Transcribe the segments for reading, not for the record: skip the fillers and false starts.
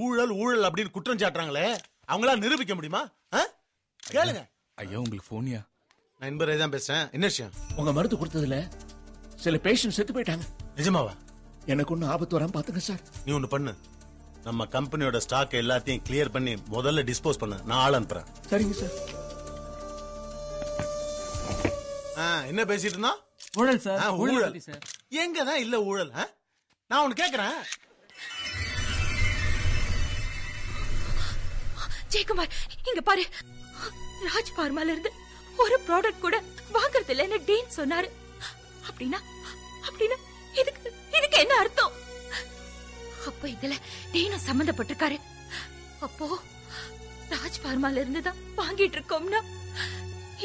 ஊழல் ஊழல் அப்படின்னு குற்றம் சாட்டுறாங்களே, அவங்களா நிரூபிக்க முடியுமா? கேளுங்க. ஐயா உங்களுக்கு போனியா? நான் என்பரே தான் பேசுறேன். என்ன விஷயம்? உங்க மருந்து கொடுத்ததுல சில பேஷண்ட் செத்து போயிட்டாங்க. நிஜமாவா? எனக்கு ஒன்னும் ஆபத்து வராம பாத்துங்க சார். நீ ஒண்ணு பண்ணு, நம்ம கம்பெனியோட ஸ்டாக் எல்லாத்தையும் கிளியர் பண்ணி முதல்ல டிஸ்போஸ் பண்ணு. நான் ஆள் அனுப்புறேன். சரிங்க சார். என்ன பேசிட்டு இருந்தா? ஊழல் சார். ஊழல் எங்கதான் இல்ல ஊழல்? நான் ஒண்ணு கேக்குறேன். ஜெயக்குமார் இங்க பாரு, ராஜ் பார்மால இருந்து ஒரு ப்ராடக்ட் கூட வாங்குறது இல்லைன்னு டீன் சொன்னாரு. அப்படின்னா அப்படின்னா இதுக்கு என்ன அர்த்தம்? அப்ப இதுல டீனும் சம்பந்தப்பட்டிருக்காரு. அப்போ ராஜ் பார்மால இருந்து தான் வாங்கிட்டு இருக்கோம்னா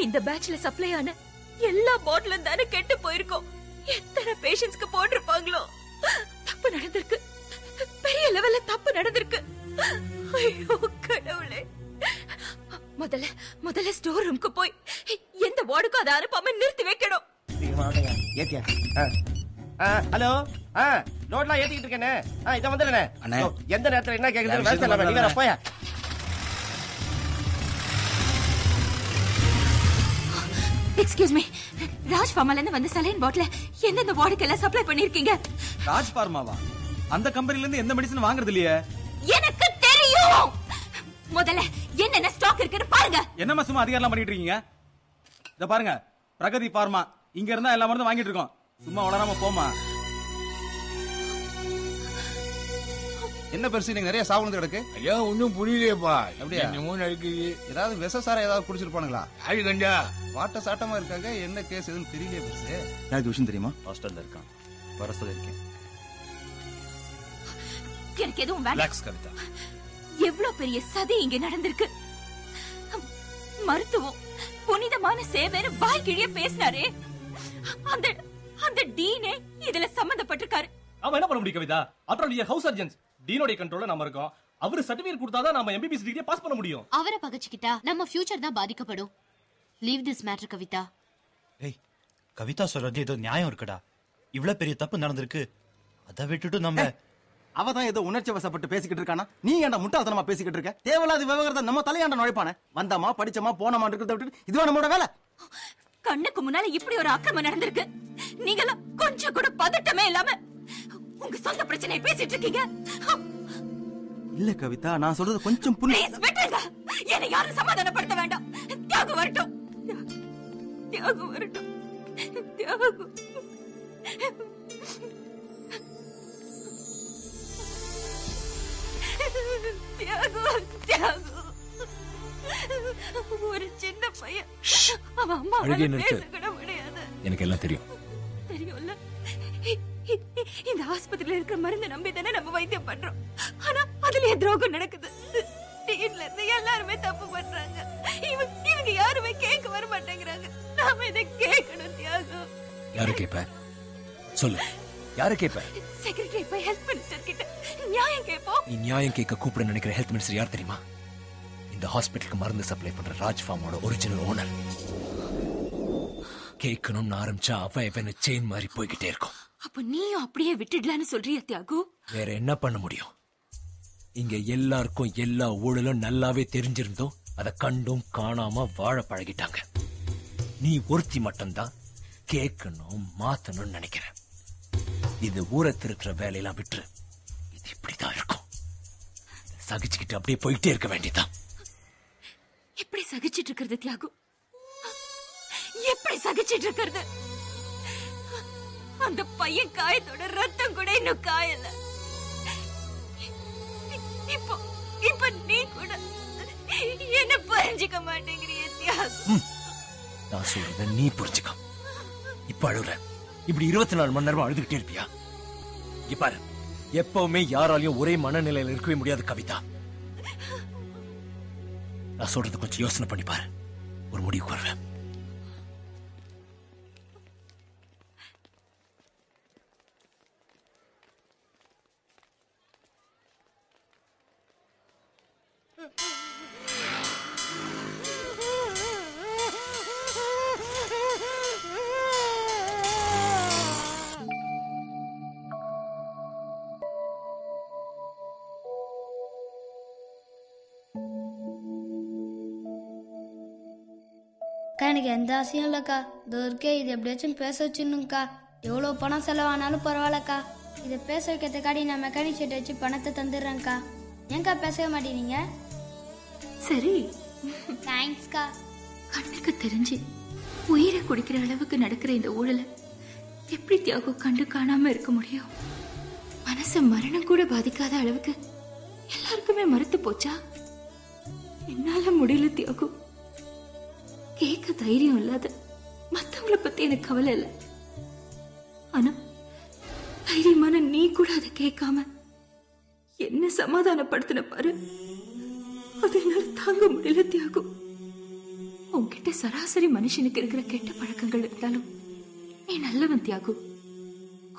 இந்த பேட்ச்ல சப்ளை ஆன எல்லா பாட்டிலும் தானே கெட்டு போயிருக்கோம். எத்தனை பேஷண்ட்ஸ்க்கு போட்டிருப்பாங்களோ. தப்பு நடந்திருக்கு, பெரிய லெவல்ல தப்பு நடந்திருக்கு. ஐயோ கடவுளே, முதல்ல ஸ்டோர் ரூம்க்கு போய் எந்த வார்டுக்கும் அதை அனுப்பாம நிறுத்தி வைக்கணும். ஹலோ, லோட்லாம் ஏத்திக்கிட்டு இருக்கேனே. இத வந்துடுறேனே. எந்த நேரத்துல என்ன கேக்குது? நீ வேற போயா. எக்ஸ்கியூஸ் மீ, ராஜ் ஃபார்மால இருந்து வந்த சலைன் பாட்டில் எந்தெந்த வார்டுக்கு எல்லாம் சப்ளை பண்ணிருக்கீங்க? ராஜ் ஃபார்மாவா? அந்த கம்பெனில இருந்து எந்த மெடிசன் வாங்குறது இல்லையே. எனக்கு தெரியும். முதல்ல என்னென்ன ஸ்டாக் இருக்குன்னு பாருங்க. என்னமா சும்மா அதிகாரம் பண்ணிட்டு இருக்கீங்க? இத பாருங்க, பிரகதி ஃபார்மா இங்க இருந்தா எல்லா மருந்தும் வாங்கிட்டு இருக்கோம். சும்மா வளராம போமா. என்ன பெருசு நீங்க நிறைய சாப்பிடுறது கிடக்கு? ஐயா ஒன்னும் புரியலையப்பா. அப்படியா? என்னமோ நடக்குது. ஏதாவது விஷசாரம் ஏதாவது குடிச்சிருப்பானுங்களா? ஆளு கண்டா வாட்ட சாட்டமா இருக்காங்க. என்ன கேஸ் எதுன்னு தெரியலையே பெருசு. எனக்கு விஷயம் தெரியுமா? ஹாஸ்டல்ல இருக்கான், வர சொல்லிருக்கேன். எனக்கு எதுவும் வேண்டாம் கவிதா. எவ்வளவு பெரிய சதி இங்க நடந்திருக்கு. மருத்துவம் புனிதமான சேவைன்னு வாய் கிழிய பேசினாரே, அந்த டீனே இதுல சம்பந்தப்பட்டிருக்காரு. அவன் என்ன பண்ண முடியும் Kavitha? After all house surgeons, டீனோட கண்ட்ரோல்ல நாம இருக்கோம். அவரு சர்டிபிகேட் கொடுத்தாதான் நாம எம்பிபிஎஸ் டிகிரியை பாஸ் பண்ண முடியும். அவரை பகச்சிக்கிட்டா நம்ம ஃபியூச்சர் தான் பாதிக்கப்படும். Leave this matter Kavitha. ஏய், கவிதா சொல்றது ஏதோ நியாயம் இருக்குடா. இவ்வளவு பெரிய தப்பு நடந்திருக்கு, அதை விட்டுட்டு நம்ம அவதான் ஏதோ உணர்ச்சி வசப்பட்டு பேசிக்கிட்டு இருக்கானா? நீ ஏன்டா முட்டாள்தனமா பேசிக்கிட்டு இருக்க? தேவையில்லாத விவகாரத்தை நம்ம தலையாண்ட நுழைப்பானே. வந்தமா படிச்சமா போனமா இருக்கிறத விட்டு இதுவா நம்மளோட வேலை? கண்ணுக்கு முன்னால இப்படி ஒரு ஆக்கிரமம் நடந்திருக்கு. நீங்களா கொஞ்சம் கூட பதட்டமே இல்லாம உங்க சொந்த பிரச்சனையை பேசிட்டு இருக்கீங்க. இல்ல கவிதா, நான் சொல்றது கொஞ்சம் ப்ளீஸ் விட்டுங்க. என்னை யாரும் சமாதானப்படுத்த வேண்டாம். தியாகு வரட்டும், தியாகு வரட்டும், தியாகு. தியாகு, தியாகு ஒரு சின்ன பையன். அவன் அம்மா பேச கூட முடியாது. எனக்கு எல்லாம் தெரியும். தெரியும்ல, இந்த ஆஸ்பத்திரியில இருக்கிற மருந்து நம்பி தானே நம்ம வைத்தியம் பண்றோம். ஆனா அதுலயே துரோகம் நடக்குது. டீன்ல இருந்து எல்லாருமே தப்பு பண்றாங்க. இவங்க யாருமே கேட்க வர மாட்டேங்கிறாங்க. நாம இதை கேட்கணும் தியாகு. யாரு கேப்ப? சொல்லு, யாரு கேப்ப? செக்ரட்டரி போய் ஹெல்த் மினிஸ்டர் கிட்ட நியாயம் கேட்போம். நீ நியாயம் கேட்க கூப்பிட நினைக்கிற ஹெல்த் மினிஸ்டர் யார் தெரியுமா? இந்த ஹாஸ்பிட்டலுக்கு மருந்து சப்ளை பண்ற ராஜ் ஃபார்மோட ஒரிஜினல் ஓனர். கேட்கணும்னு ஆரம்பிச்சா அவன் செயின் மாதிரி போய்கிட்டே இருக்கும். அப்ப நீயும் அப்படியே விட்டுடலான்னு சொல்றியா தியாகு? வேற என்ன பண்ண முடியும்? இங்க எல்லாருக்கும் எல்லா ஊழலும் நல்லாவே தெரிஞ்சிருந்தோம். அத கண்டும் காணாம வாழ பழகிட்டாங்க. நீ ஒருத்தி மட்டும்தான் கேட்கணும் மாத்தணும்னு நினைக்கிறேன். இது ஊரை திருத்துற வேலையெல்லாம் விட்டு இது இப்படிதான் இருக்கும். சகிச்சுக்கிட்டு அப்படியே போயிட்டே இருக்க வேண்டியதான். எப்படி சகிச்சிட்டு இருக்கிறது தியாகு? எப்படி சகிச்சிட்டு இருக்கிறது? அந்த பையன் காயத்தோட ரத்தம் கூட இன்னும் காயல. இப்ப நீ கூட என்ன புரிஞ்சுக்க மாட்டேங்கிறிய தியாகு. நான் சொல்றத நீ புரிஞ்சுக்க. இப்ப அழுற இப்படி 24 மணி நேரம் அழுதுகிட்டே இருப்பியா? இப்பாரு, எப்பவுமே யாராலையும் ஒரே மனநிலையில இருக்கவே முடியாது கவிதா. நான் சொல்றது கொஞ்சம் யோசனை பண்ணி பாரு, ஒரு முடிவுக்கு வருவேன். அக்கா எனக்கு எந்த ஆசையும் இல்லைக்கா. இதோ இருக்கே, இது எப்படியாச்சும் பேச வச்சுன்னுங்கக்கா. எவ்வளோ பணம் செலவானாலும் பரவாயில்லக்கா. இதை பேச வைக்கிறதுக்காடி நான் மெக்கானிக் ஷெட் வச்சு பணத்தை தந்துடுறேன்க்கா. ஏன்க்கா பேசவே மாட்டேங்கிறீங்க? சரி, தேங்க்ஸ்க்கா. கண்ணுக்கு தெரிஞ்சு உயிரை குடிக்கிற அளவுக்கு நடக்கிற இந்த ஊழல எப்படி தியாகு கண்டு காணாம இருக்க முடியும்? மனசு மரணம் கூட பாதிக்காத அளவுக்கு எல்லாருக்குமே மறுத்து போச்சா? என்னால முடியல தியாகு. கேட்க தைரியம் இல்லாத மத்தவங்களை பத்தி எனக்கு கவலை இல்லை. ஆனா தைரியமான நீ கூட அதை கேட்காம என்ன சமாதானப்படுத்தின பாரு. அது என்னால தாங்க முடியல தியாகு. உன்கிட்ட சராசரி மனுஷனுக்கு இருக்கிற கெட்ட பழக்கங்கள் இருந்தாலும் நீ நல்லவன் தியாகு.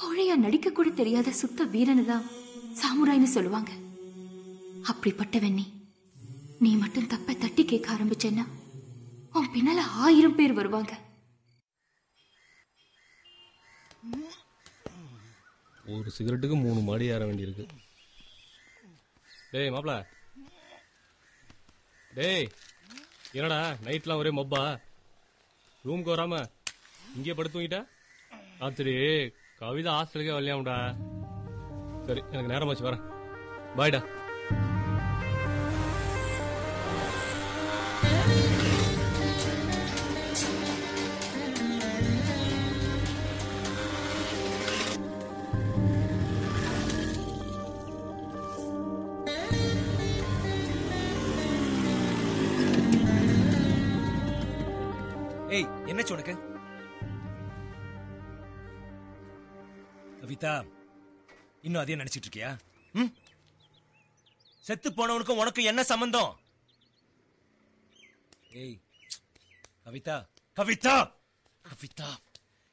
கோழையா நடிக்க கூட தெரியாத சுத்த வீரனு தான் சாமுராய்னு சொல்லுவாங்க. அப்படிப்பட்டவன் நீ மட்டும் தப்ப தட்டி கேட்க ஆரம்பிச்சேன்னா உன் பின்னால 1000 பேர் வருவாங்க. ஒரு சிகரெட்டுக்கு 3 மாடி ஏற வேண்டியிருக்கு. டேய் மாப்ள, டேய் என்னடா நைட்லாம் ஒரே மப்பா? ரூமுக்கு வராம இங்கே படுத்து தூங்கிட்ட? ராத்திரி கவிதா ஹாஸ்டலுக்கே வரலையாம்டா. சரி, எனக்கு நேரமாச்சு, வரேன். பாய்டா. ஏய், என்னாச்சு உனக்கு? கவிதா, இன்னும் அதே நினைச்சிட்டு இருக்கியா? செத்து போனவனுக்கும் உனக்கு என்ன சம்பந்தம்? ஏய் கவிதா, கவிதா, கவிதா,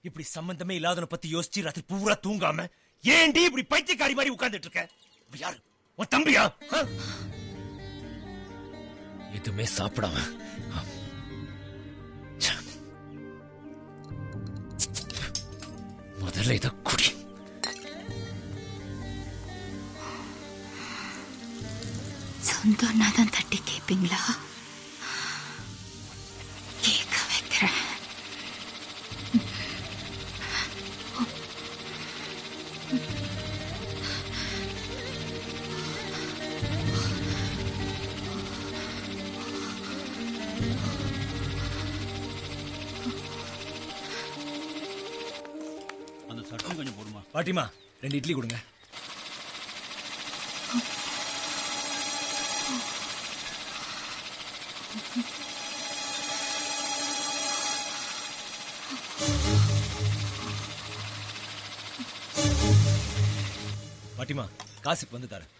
இப்படி சம்பந்தமே இல்லாதவனை பத்தி யோசிச்சு ராத்திரி பூரா தூங்காம ஏண்டி இப்படி பைத்தியக்காரி மாதிரி உட்கார்ந்துட்டு இருக்க? யாரு உன் தம்பியா? எதுவுமே சாப்பிடாம முதல்ல இத குடி. சொந்தம்னா தான் தட்டி கேட்பீங்களா? கேட்க வைக்கிறேன். அந்த சட்னி கொஞ்சம் போடுமா? பாட்டிமா, 2 இட்லி கொடுங்க. பாட்டிமா, காசுக்கு வந்து தரேன்.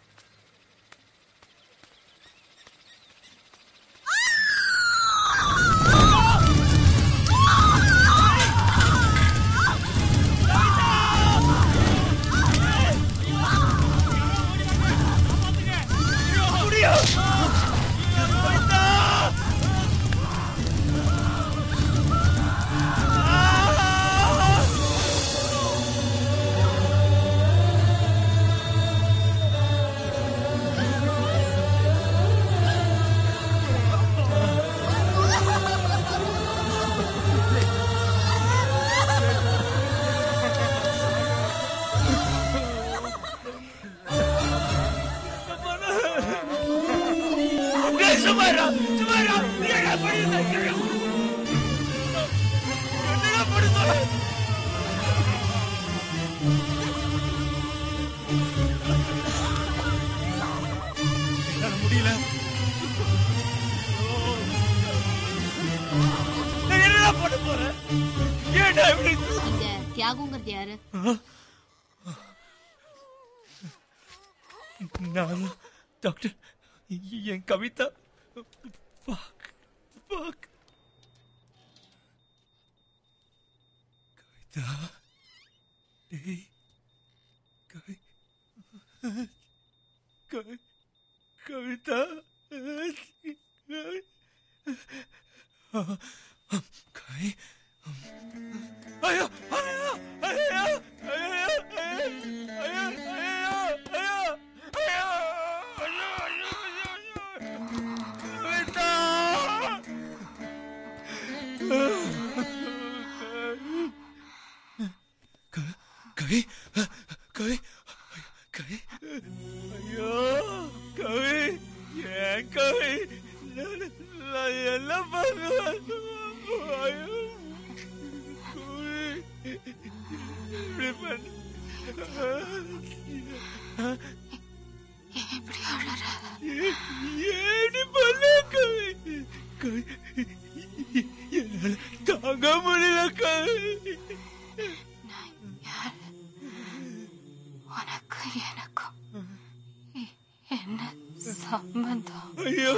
முடியல. என்ன பண்ண போற? ஏன்டா இப்படி? இங்க தியாகுங்கிறது யாரு? நான் டாக்டர். என் கவிதா கவிதா, டேய் கவிதா, ஐயோ ஐயோ ஐயோ ஐயோ சம்பந்தம். ஐயோ,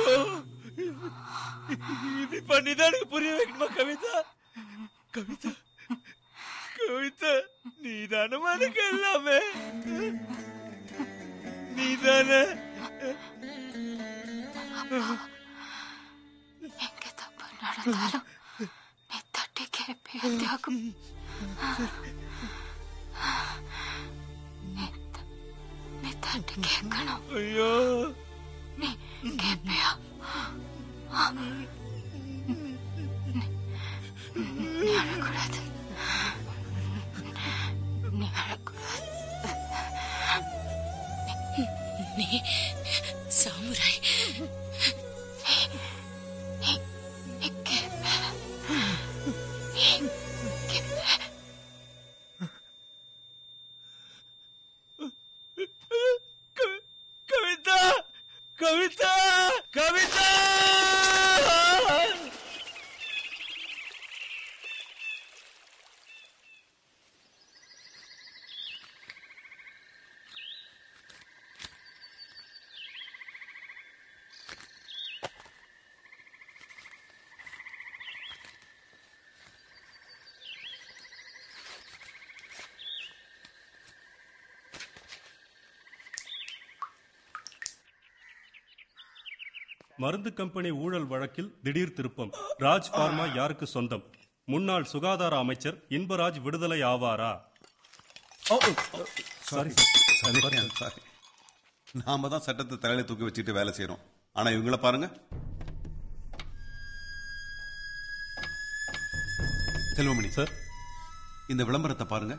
இப்படி பண்ணிதான் எனக்கு புரிய வைக்கணுமா கவிதா? கவிதா, கவிதா, நீதானமா எனக்கு எல்லாமே. நீதானே எங்க தப்பு நடந்தாலும் நீ தட்டி கேட்பியா தியாகம்? நீ தட்டி கேட்கணும். ஐயோ, நீ கேட்பியா? நீ அழக்கூடாது. நீ அழக்கூடாது. நீ சாமுராய். நீ கேட்ப. நீ கேட்ப. கவிதா, கவிதா, கவிதா! மருந்து கம்பெனி ஊழல் வழக்கில் திடீர் திருப்பம். ராஜ் பார்மா யாருக்கு சொந்தம்? முன்னாள் சுகாதார அமைச்சர் இன்பராஜ் விடுதலை ஆவாரா? சாரி, நாம தான் சட்டத்தை தலையில தூக்கி வச்சுட்டு வேலை செய்யறோம். ஆனா இவங்கள பாருங்க. செல்வமணி சார், இந்த விளம்பரத்தை பாருங்க.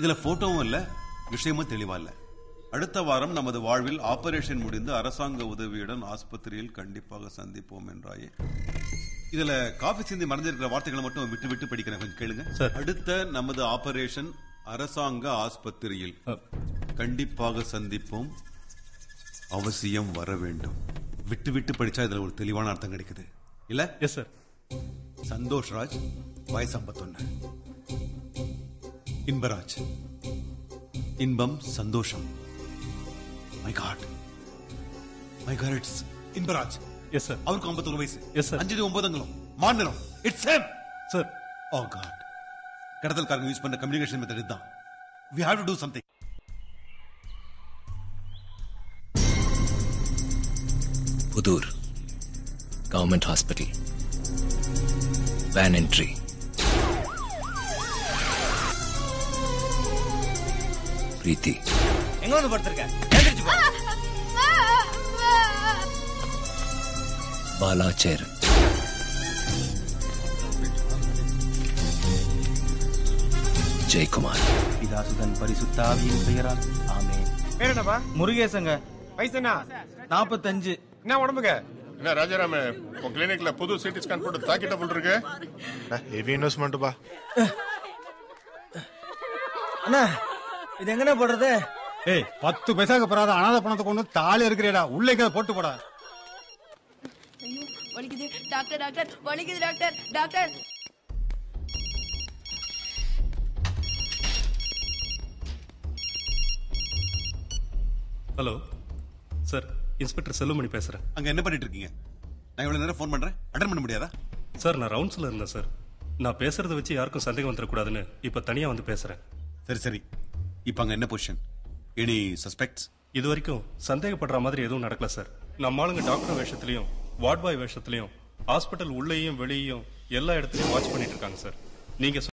இதுல போட்டோவும் இல்ல, விஷயமும் தெளிவா இல்ல. அடுத்த வாரம் நமது வாழ்வில் ஆபரேஷன் முடிந்து அரசாங்க உதவியுடன் ஆஸ்பத்திரியில் கண்டிப்பாக சந்திப்போம் என்றாயே. இதுல காஃபி சிந்தி மறைஞ்சிருக்கிற வார்த்தைகளை மட்டும் விட்டு விட்டு படிக்கிறேன், கொஞ்சம் கேளுங்க. அடுத்த நமது ஆபரேஷன் அரசாங்க ஆஸ்பத்திரியில் கண்டிப்பாக சந்திப்போம், அவசியம் வர வேண்டும். விட்டு விட்டு படிச்சா இதுல ஒரு தெளிவான அர்த்தம் கிடைக்குது இல்ல? Yes sir. சந்தோஷ் ராஜ், வயசு 51. இன்பராஜ், இன்பம் சந்தோஷம். My God, it's Inbaraj. Yes sir. அவருக்கு 51 வயசு. Yes sir. 5 9 மாநிலம். It's same sir. Oh God, கடத்தல்காரங்க யூஸ் பண்ண கம்யூனிகேஷன் மெத்தட் இதுதான். We have to do something. Puthur government hospital, van entry. Preethi எங்க வந்து படுத்திருக்க? பாலா சேர். ஜெயக்குமார். பிதாசுதன் பரிசுத்தாவியின் பெயரால் ஆமென். பேர் என்னப்பா? முருகேசங்க. வயசு என்ன? 45. என்ன உடம்புக்கு? என்ன ராஜாராம, உன் கிளினிக்ல புது சிடி ஸ்கேன் போட்டு தாக்கிட்ட போல் இருக்கு. ஹெவி இன்வெஸ்ட்மெண்ட் பா. அண்ணா, இது எங்கண்ணா போடுறது? ஏய், 10 பைசாக்கு பெறாத அனாதை பணத்தை கொண்டு தாலி இருக்கிறேடா, உள்ளே போட்டு போடா. வலிக்குது டாக்டர், டாக்டர் வலிக்குது doctor, doctor. Hello sir, inspector Selvamani பேசுறேன். அங்க என்ன பண்ணிட்டு இருக்கீங்க? நான் இவ்வளவு நேரம் ஃபோன் பண்றேன், அட்டெண்ட் பண்ண முடியாதா? சார், நான் ரவுண்ட்ஸ்ல இருந்தேன் சார். நான் பேசுறத வச்சு யாருக்கும் சந்தேகம் வந்துடக்கூடாதுன்னு இப்ப தனியா வந்து பேசுறேன். சரி சரி, இப்ப அங்க என்ன பொசிஷன்? Any suspects? இது வரைக்கும் சந்தேகப்படுற மாதிரி எதுவும் நடக்கல சார். நம்ம ஆளுங்க டாக்டர் வேஷத்திலையும் வார்ட் பாய் வேஷத்திலையும் ஹாஸ்பிட்டல் உள்ளேயும் வெளியேயும் எல்லா இடத்துலயும் வாட்ச் பண்ணிட்டு இருக்காங்க சார். நீங்க